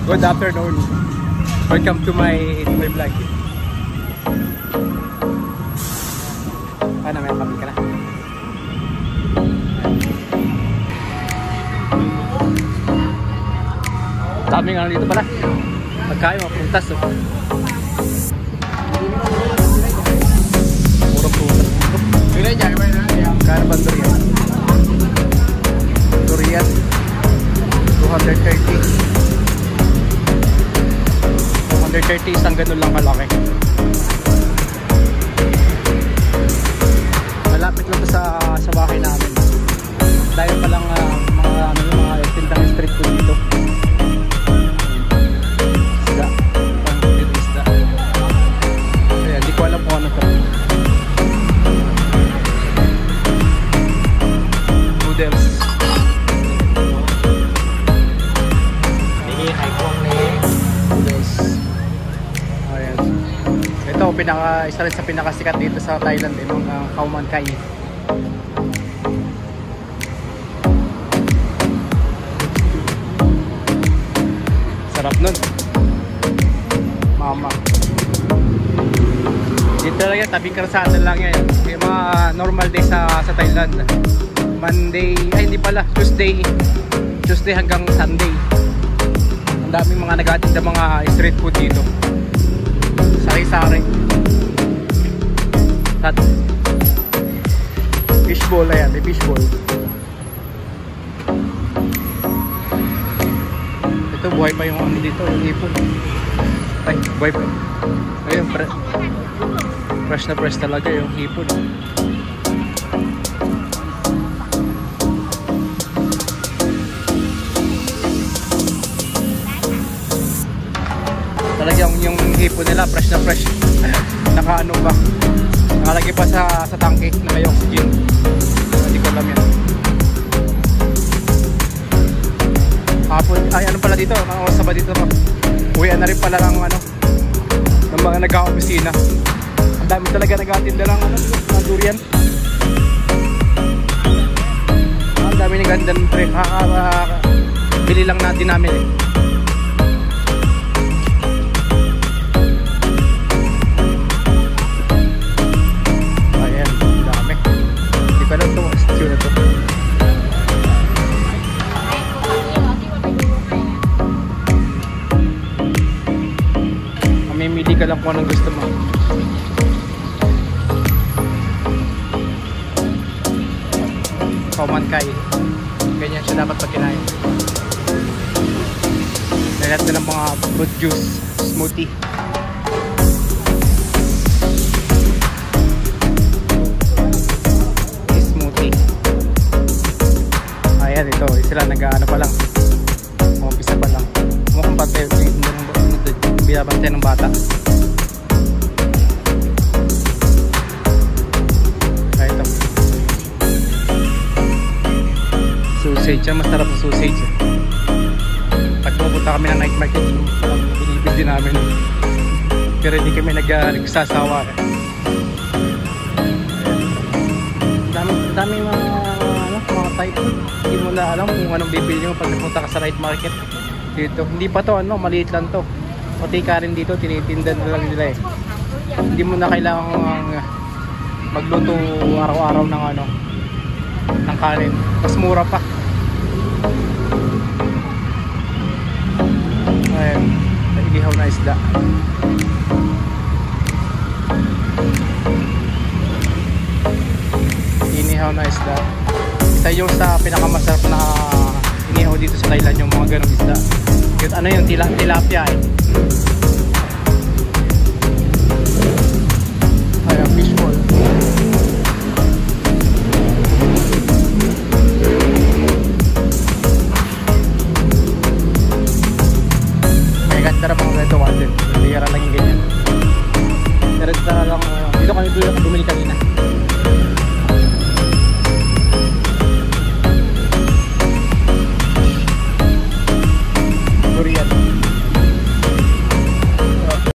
Good afternoon. Welcome to my vlog. Ano, may kami ka na. Daming ano dito pala. Pagkain mga prutas. Oh. Puro prutas dito. Kaya ba durian? Durian 230 isang ganun lang kalaki. Malapit lang to sa bahay namin. Dahil palang mga tindang street food dito. Isda. Isda. Ayan, di ko alam kung ano to. Noodles. Ito isa rin sa pinakasikat dito sa Thailand, yung khao man kai. Sarap nun. Mama. Dito lang yan, tabing karsada lang yan. Yung mga normal day sa Thailand. Monday, ay hindi pala, Tuesday hanggang Sunday. Ang daming mga nagatinda mga street food dito. Sari-sari. At fishball, ayan, may fishball. Ito, buhay pa yung ano dito, yung hipon. Ay, buhay pa. Ayun, fresh na fresh talaga yung hipon. Talagang yung hipon nila fresh na fresh. Nakaano ba? Nakalagay pa sa tangke na may oxygen. Hindi ko alam yan. Hapon, ay ano pala dito? Ang oras ba dito? Uwian na rin pala ng ano, ng mga nag-a-opisina. Ang dami talaga nag-atinda ng ano, ng durian. Ang dami nag-atinda ng pre. Bili lang natin namin eh. Mamimili ka lang kung anong gusto mo. Khao man kai. Ganyan siya dapat pag kinain. Lahat na ng mga fruit juice, smoothie. Ayan, ito, sila nag-ano pa lang. Umpisa pa lang. Mukhang patay, binabantay ng bata. Kaya ito. Sausage, masarap na sausage. Pag pupunta kami ng night market, binibig din namin. Pero hindi kami nagsasawa. Dami mga type. Hindi mo na alam kung anong bibili mo pag napunta ka sa night market dito. Hindi pa to ano, maliit lang to. Pati ka rin dito, tinitinda na lang nila eh. Hindi mo na kailangang magluto araw-araw ng ano, ng kanin. Mas mura pa. Ayan, naigihaw na isda. Inihaw na isda. Isa yung sa pinakamasarap na inihaw dito sa Thailand, yung mga ganong isda. Yung ano yung tilapia eh. Ayan, fishball. May ganda na mga ganito water. Hindi yara lang yung ganyan. Pero dito kami bumili kanina.